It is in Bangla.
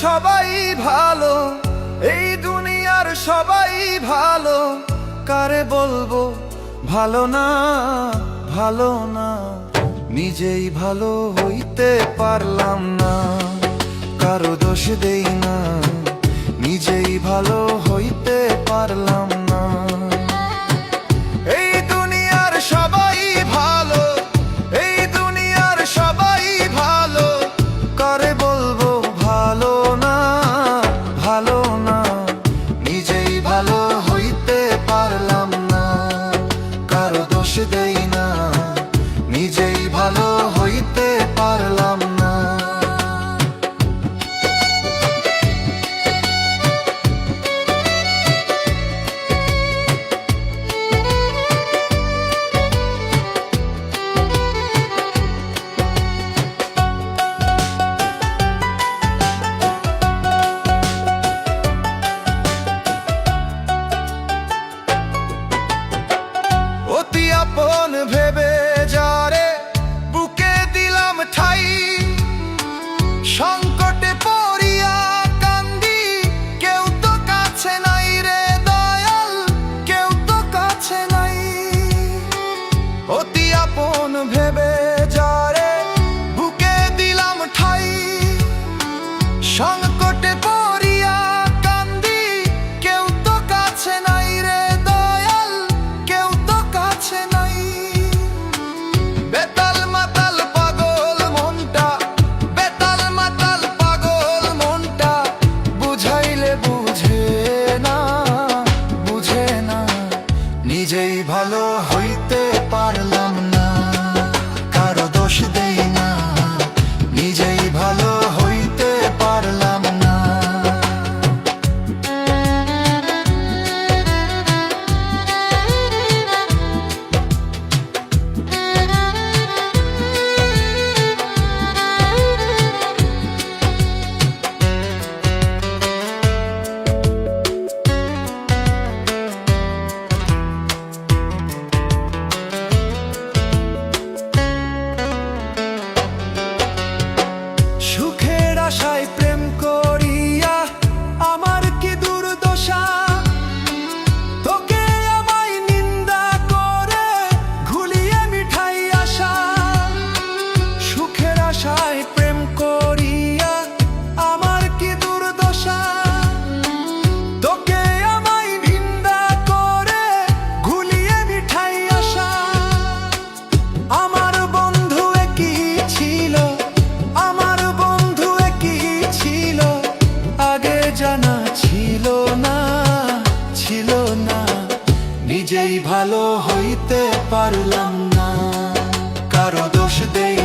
সবাই ভালো, এই দুনিয়ার সবাই ভালো, কারে বলবো ভালো না, ভালো না। নিজেই ভালো হইতে পারলাম না, কারো দোষ দেই না, নিজেই ভালো হইতে পারলাম না। এই দুনিয়ার সবাই ভালো, এই দুনিয়ার সবাই ভালো, কারে বলবো ভালো না, ভালো না। নিজেই ভালো হইতে পারলাম না, কারো দোষ দেই না, নিজেই ভালো হইতে পারলাম না। অতি আপন ভেবে যারে বুকে দিলাম ঠাই, সংকটে পড়িয়া কান্দি, কেউ তো কাছে নাই রে দয়াল, কেউ তো কাছে নাই। অতি আপন ভেবে যারে বুকে দিলাম ঠাই, সংকটে পড়িয়া কান্দি, কেউ তো কাছে নাই রে দয়াল, কেউ তো কাছে নাই। বেতাল মাতাল পাগল মনটা, বেতাল মাতাল পাগল মনটা, বুঝাইলে বুঝে না, বুঝে না। নিজেই ভালো হইতে পারলাম না, কারো দোষ দেই না, নিজেই ভালো হইতে পারলাম না। সুখের আশায় প্রেম করিয়া আমার কি দুর্দশা, তোকে আমায় নিন্দা করে ঘুলিয়ে মিঠাই আশা। সুখের আশায় প্রেম করিয়া আমার কি দুর্দশা, তোকে আমায় নিন্দা করে ঘুলিয়ে মিঠাই আশা। আমার বন্ধু একই ছিল, আমার বন্ধু একই ছিল, আগে জানা ছিল না, ছিল না। নিজেই ভালো হইতে পারলাম না, কারো দোষ দেই